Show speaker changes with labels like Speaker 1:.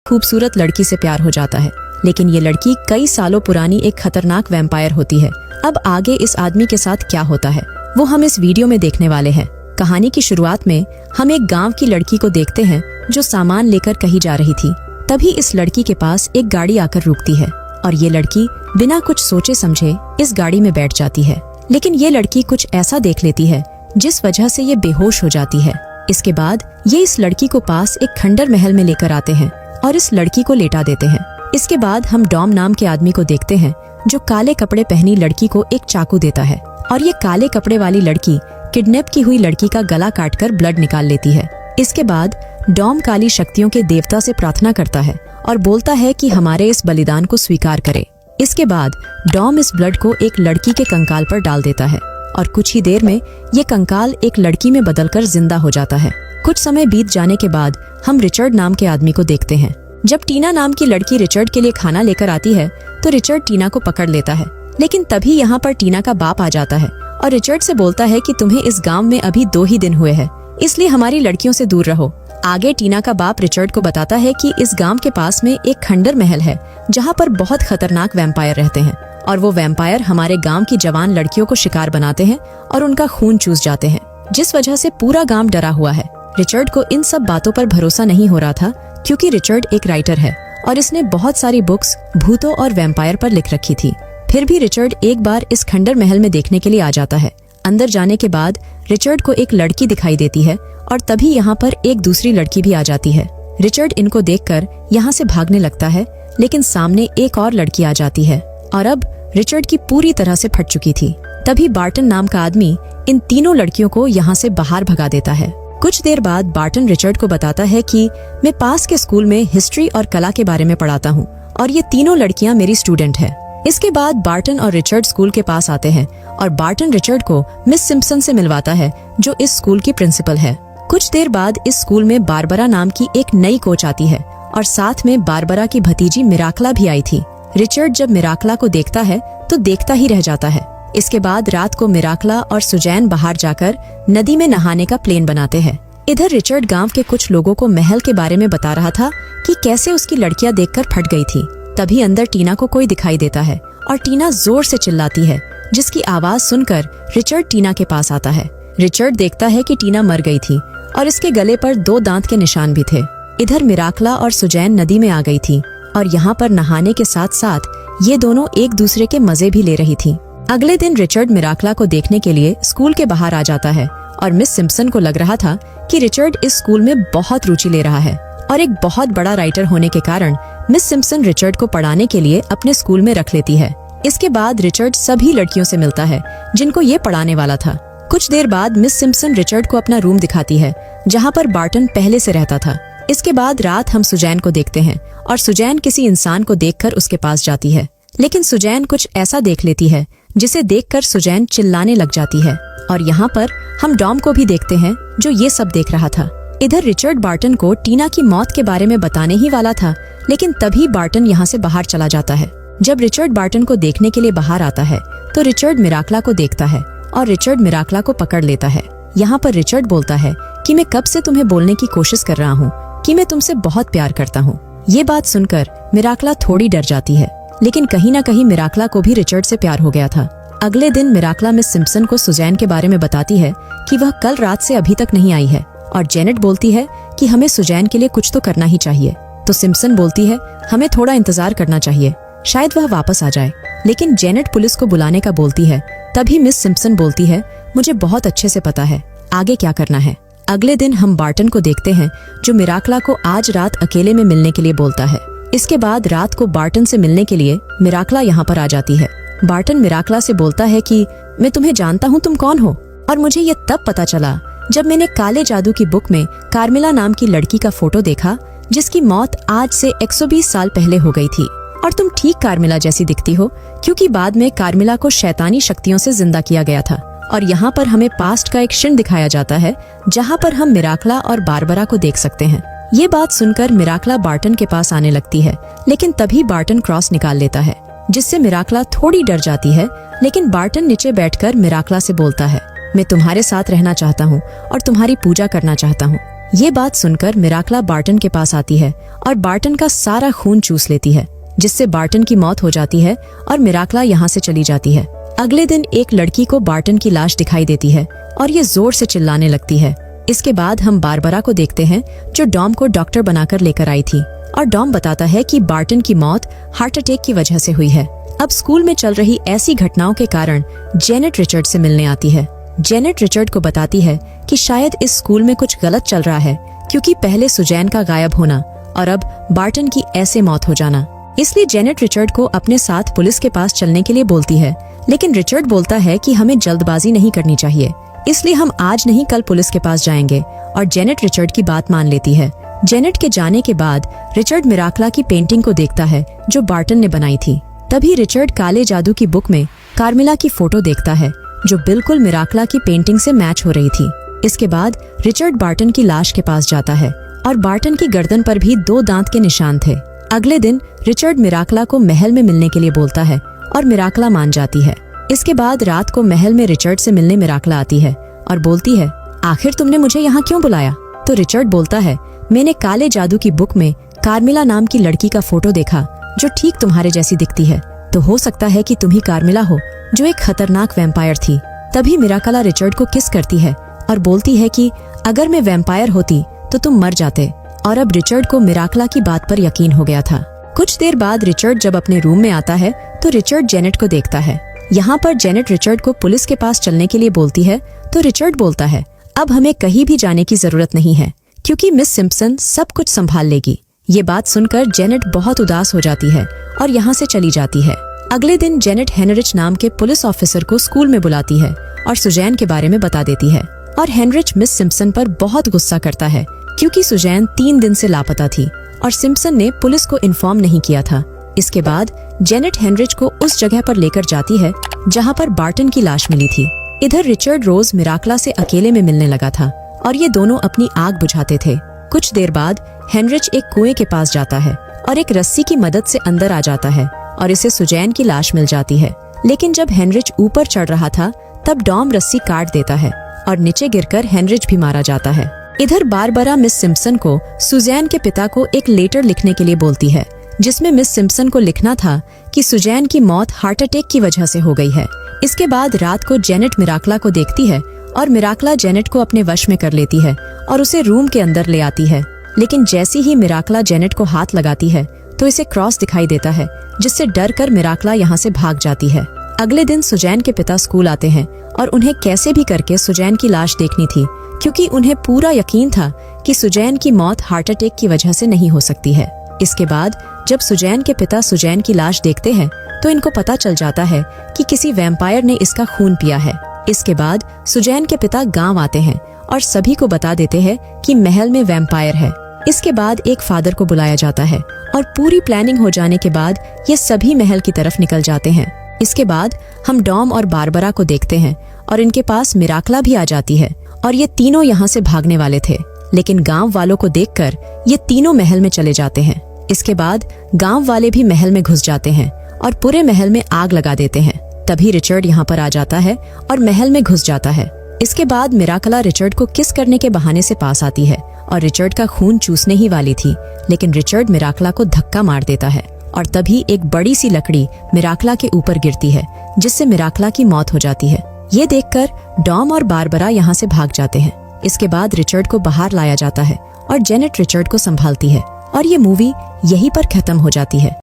Speaker 1: खूबसूरत लड़की से प्यार हो जाता है, लेकिन ये लड़की कई सालों पुरानी एक खतरनाक वैम्पायर होती है। अब आगे इस आदमी के साथ क्या होता है वो हम इस वीडियो में देखने वाले हैं। कहानी की शुरुआत में हम एक गांव की लड़की को देखते हैं जो सामान लेकर कहीं जा रही थी। तभी इस लड़की के पास एक गाड़ी आकर रुकती है और ये लड़की बिना कुछ सोचे समझे इस गाड़ी में बैठ जाती है। लेकिन ये लड़की कुछ ऐसा देख लेती है जिस वजह से ये बेहोश हो जाती है। इसके बाद ये इस लड़की को पास एक खंडर महल में लेकर आते हैं और इस लड़की को लेटा देते हैं। इसके बाद हम डॉम नाम के आदमी को देखते हैं जो काले कपड़े पहनी लड़की को एक चाकू देता है और ये काले कपड़े वाली लड़की किडनैप की हुई लड़की का गला काटकर ब्लड निकाल लेती है। इसके बाद डॉम काली शक्तियों के देवता से प्रार्थना करता है और बोलता है कि हमारे इस बलिदान को स्वीकार करे। इसके बाद डॉम इस ब्लड को एक लड़की के कंकाल पर डाल देता है और कुछ ही देर में ये कंकाल एक लड़की में बदलकर जिंदा हो जाता है। कुछ समय बीत जाने के बाद हम रिचर्ड नाम के आदमी को देखते हैं। जब टीना नाम की लड़की रिचर्ड के लिए खाना लेकर आती है तो रिचर्ड टीना को पकड़ लेता है, लेकिन तभी यहाँ पर टीना का बाप आ जाता है और रिचर्ड से बोलता है कि तुम्हें इस गांव में अभी 2 ही दिन हुए हैं, इसलिए हमारी लड़कियों से दूर रहो। आगे टीना का बाप रिचर्ड को बताता है कि इस गांव के पास में एक खंडर महल है जहाँ पर बहुत खतरनाक वैम्पायर रहते हैं और वो वैम्पायर हमारे गांव की जवान लड़कियों को शिकार बनाते हैं और उनका खून चूस जाते हैं, जिस वजह से पूरा गांव डरा हुआ है। रिचर्ड को इन सब बातों पर भरोसा नहीं हो रहा था क्योंकि रिचर्ड एक राइटर है और इसने बहुत सारी बुक्स भूतों और वैम्पायर पर लिख रखी थी। फिर भी रिचर्ड एक बार इस खंडर महल में देखने के लिए आ जाता है। अंदर जाने के बाद रिचर्ड को एक लड़की दिखाई देती है और तभी यहाँ पर एक दूसरी लड़की भी आ जाती है। रिचर्ड इनको देखकर यहाँ से भागने लगता है, लेकिन सामने एक और लड़की आ जाती है और अब रिचर्ड की पूरी तरह से फट चुकी थी। तभी बार्टन नाम का आदमी इन तीनों लड़कियों को यहाँ से बाहर भगा देता है। कुछ देर बाद बार्टन रिचर्ड को बताता है कि मैं पास के स्कूल में हिस्ट्री और कला के बारे में पढ़ाता हूँ और ये तीनों लड़कियाँ मेरी स्टूडेंट है। इसके बाद बार्टन और रिचर्ड स्कूल के पास आते हैं और बार्टन रिचर्ड को मिस सिम्पसन से मिलवाता है जो इस स्कूल की प्रिंसिपल है। कुछ देर बाद इस स्कूल में बारबरा नाम की एक नई कोच आती है और साथ में बारबरा की भतीजी मिराकला भी आई थी। रिचर्ड जब मिराकला को देखता है तो देखता ही रह जाता है। इसके बाद रात को मिराकला और सुजैन बाहर जाकर नदी में नहाने का प्लान बनाते हैं। इधर रिचर्ड गांव के कुछ लोगों को महल के बारे में बता रहा था कि कैसे उसकी लड़कियां देखकर फट गई थी। तभी अंदर टीना को कोई दिखाई देता है और टीना जोर से चिल्लाती है, जिसकी आवाज सुनकर रिचर्ड टीना के पास आता है। रिचर्ड देखता है कि टीना मर गई थी और इसके गले पर 2 दांत के निशान भी थे। इधर मिराकला और सुजैन नदी में आ गई थी और यहाँ पर नहाने के साथ साथ ये दोनों एक दूसरे के मजे भी ले रही थी। अगले दिन रिचर्ड मिराकला को देखने के लिए स्कूल के बाहर आ जाता है और मिस सिम्पसन को लग रहा था कि रिचर्ड इस स्कूल में बहुत रुचि ले रहा है और एक बहुत बड़ा राइटर होने के कारण मिस सिम्पसन रिचर्ड को पढ़ाने के लिए अपने स्कूल में रख लेती है। इसके बाद रिचर्ड सभी लड़कियों से मिलता है जिनको ये पढ़ाने वाला था। कुछ देर बाद मिस सिम्पसन रिचर्ड को अपना रूम दिखाती है जहाँ पर बार्टन पहले से रहता था। इसके बाद रात हम सुजैन को देखते हैं और सुजैन किसी इंसान को देखकर उसके पास जाती है, लेकिन सुजैन कुछ ऐसा देख लेती है जिसे देखकर सुजैन चिल्लाने लग जाती है और यहाँ पर हम डॉम को भी देखते हैं जो ये सब देख रहा था। इधर रिचर्ड बार्टन को टीना की मौत के बारे में बताने ही वाला था, लेकिन तभी बार्टन यहाँ से बाहर चला जाता है। जब रिचर्ड बार्टन को देखने के लिए बाहर आता है तो रिचर्ड मिराकला को देखता है और रिचर्ड मिराकला को पकड़ लेता है। यहाँ पर रिचर्ड बोलता है कि मैं कब से तुम्हें बोलने की कोशिश कर रहा हूँ कि मैं तुमसे बहुत प्यार करता हूँ। ये बात सुनकर मिराकला थोड़ी डर जाती है, लेकिन कहीं न कहीं मिराकला को भी रिचर्ड से प्यार हो गया था। अगले दिन मिराकला मिस सिम्पसन को सुजैन के बारे में बताती है कि वह कल रात से अभी तक नहीं आई है और जेनेट बोलती है कि हमें सुजैन के लिए कुछ तो करना ही चाहिए। तो सिम्पसन बोलती है हमें थोड़ा इंतजार करना चाहिए, शायद वह वापस आ जाए। लेकिन जेनेट पुलिस को बुलाने का बोलती है। तभी मिस सिम्पसन बोलती है मुझे बहुत अच्छे से पता है आगे क्या करना है। अगले दिन हम बार्टन को देखते हैं जो मिराकला को आज रात अकेले में मिलने के लिए बोलता है। इसके बाद रात को बार्टन से मिलने के लिए मिराकला यहाँ पर आ जाती है। बार्टन मिराकला से बोलता है कि मैं तुम्हें जानता हूँ, तुम कौन हो, और मुझे ये तब पता चला जब मैंने काले जादू की बुक में कार्मिला नाम की लड़की का फोटो देखा जिसकी मौत आज से 120 साल पहले हो गई थी और तुम ठीक कार्मिला जैसी दिखती हो क्योंकि बाद में कार्मिला को शैतानी शक्तियों से जिंदा किया गया था। और यहाँ पर हमें पास्ट का एक क्षण दिखाया जाता है जहाँ पर हम मिराकला और बारबरा को देख सकते हैं। ये बात सुनकर मिराकला बार्टन के पास आने लगती है, लेकिन तभी बार्टन क्रॉस निकाल लेता है जिससे मिराकला थोड़ी डर जाती है। लेकिन बार्टन नीचे बैठकर मिराकला से बोलता है मैं तुम्हारे साथ रहना चाहता हूँ और तुम्हारी पूजा करना चाहता हूँ। ये बात सुनकर मिराकला बार्टन के पास आती है और बार्टन का सारा खून चूस लेती है, जिससे बार्टन की मौत हो जाती है और मिराकला यहाँ से चली जाती है। अगले दिन एक लड़की को बार्टन की लाश दिखाई देती है और ये जोर से चिल्लाने लगती है। इसके बाद हम बारबरा को देखते हैं, जो डॉम को डॉक्टर बनाकर लेकर आई थी, और डॉम बताता है कि बार्टन की मौत हार्ट अटैक की वजह से हुई है। अब स्कूल में चल रही ऐसी घटनाओं के कारण जेनेट रिचर्ड से मिलने आती है। जेनेट रिचर्ड को बताती है कि शायद इस स्कूल में कुछ गलत चल रहा है, क्योंकि पहले सुजैन का गायब होना और अब बार्टन की ऐसे मौत हो जाना। इसलिए जेनेट रिचर्ड को अपने साथ पुलिस के पास चलने के लिए बोलती है, लेकिन रिचर्ड बोलता है कि हमें जल्दबाजी नहीं करनी चाहिए, इसलिए हम आज नहीं कल पुलिस के पास जाएंगे, और जेनेट रिचर्ड की बात मान लेती है। जेनेट के जाने के बाद रिचर्ड मिराकला की पेंटिंग को देखता है जो बार्टन ने बनाई थी। तभी रिचर्ड काले जादू की बुक में कार्मिला की फोटो देखता है, जो बिल्कुल मिराकला की पेंटिंग से मैच हो रही थी। इसके बाद रिचर्ड बार्टन की लाश के पास जाता है और बार्टन की गर्दन पर भी 2 दांत के निशान थे। अगले दिन रिचर्ड मिराकला को महल में मिलने के लिए बोलता है और मिराकला मान जाती है। इसके बाद रात को महल में रिचर्ड से मिलने मिराकला आती है और बोलती है, आखिर तुमने मुझे यहाँ क्यों बुलाया? तो रिचर्ड बोलता है, मैंने काले जादू की बुक में कार्मिला नाम की लड़की का फोटो देखा जो ठीक तुम्हारे जैसी दिखती है, तो हो सकता है कि तुम ही कार्मिला हो, जो एक खतरनाक वैम्पायर थी। तभी मिराकला रिचर्ड को किस करती है और बोलती है कि अगर मैं वैम्पायर होती तो तुम मर जाते, और अब रिचर्ड को मिराकला की बात पर यकीन हो गया था। कुछ देर बाद रिचर्ड जब अपने रूम में आता है तो रिचर्ड जेनेट को देखता है। यहाँ पर जेनेट रिचर्ड को पुलिस के पास चलने के लिए बोलती है, तो रिचर्ड बोलता है, अब हमें कहीं भी जाने की जरूरत नहीं है, क्योंकि मिस सिम्पसन सब कुछ संभाल लेगी। ये बात सुनकर जेनेट बहुत उदास हो जाती है और यहाँ से चली जाती है। अगले दिन जेनेट हेनरिच नाम के पुलिस ऑफिसर को स्कूल में बुलाती है और सुजैन के बारे में बता देती है, और हेनरिच मिस सिम्पसन पर बहुत गुस्सा करता है, क्योंकि सुजैन 3 दिन से लापता थी और सिम्पसन ने पुलिस को इन्फॉर्म नहीं किया था। इसके बाद जेनेट हेनरिच को उस जगह पर लेकर जाती है जहाँ पर बार्टन की लाश मिली थी। इधर रिचर्ड रोज मिराकला से अकेले में मिलने लगा था और ये दोनों अपनी आग बुझाते थे। कुछ देर बाद हेनरिच एक कुएं के पास जाता है और एक रस्सी की मदद से अंदर आ जाता है और इसे सुजैन की लाश मिल जाती है। लेकिन जब हेनरिच ऊपर चढ़ रहा था तब डॉम रस्सी काट देता है और नीचे गिरकर हेनरिच भी मारा जाता है। इधर बारबरा मिस सिम्पसन को सुजैन के पिता को एक लेटर लिखने के लिए बोलती है, जिसमें मिस सिम्पसन को लिखना था कि सुजैन की मौत हार्ट अटैक की वजह से हो गई है। इसके बाद रात को जेनेट मिराकला को देखती है और मिराकला जेनेट को अपने वश में कर लेती है और उसे रूम के अंदर ले आती है। लेकिन जैसी ही मिराकला जेनेट को हाथ लगाती है तो इसे क्रॉस दिखाई देता है, जिससे डर कर मिराकला यहाँ से भाग जाती है। अगले दिन सुजैन के पिता स्कूल आते हैं और उन्हें कैसे भी करके सुजैन की लाश देखनी थी, क्योंकि उन्हें पूरा यकीन था कि सुजैन की मौत हार्ट अटैक की वजह से नहीं हो सकती है। इसके बाद जब सुजैन के पिता सुजैन की लाश देखते हैं तो इनको पता चल जाता है कि किसी वैम्पायर ने इसका खून पिया है। इसके बाद सुजैन के पिता गांव आते हैं और सभी को बता देते हैं कि महल में वैम्पायर है। इसके बाद एक फादर को बुलाया जाता है और पूरी प्लानिंग हो जाने के बाद ये सभी महल की तरफ निकल जाते हैं। इसके बाद हम डॉम और बारबरा को देखते हैं और इनके पास मिराकला भी आ जाती है और ये तीनों यहाँ से भागने वाले थे, लेकिन गांव वालों को देखकर ये तीनों महल में चले जाते हैं। इसके बाद गांव वाले भी महल में घुस जाते हैं और पूरे महल में आग लगा देते हैं। तभी रिचर्ड यहाँ पर आ जाता है और महल में घुस जाता है। इसके बाद मिराकला रिचर्ड को किस करने के बहाने से पास आती है और रिचर्ड का खून चूसने ही वाली थी, लेकिन रिचर्ड मिराकला को धक्का मार देता है और तभी एक बड़ी सी लकड़ी मिराकला के ऊपर गिरती है, जिससे मिराकला की मौत हो जाती है। ये देखकर डॉम और बारबरा यहाँ से भाग जाते हैं। इसके बाद रिचर्ड को बाहर लाया जाता है और जेनेट रिचर्ड को संभालती है और ये मूवी यहीं पर खत्म हो जाती है।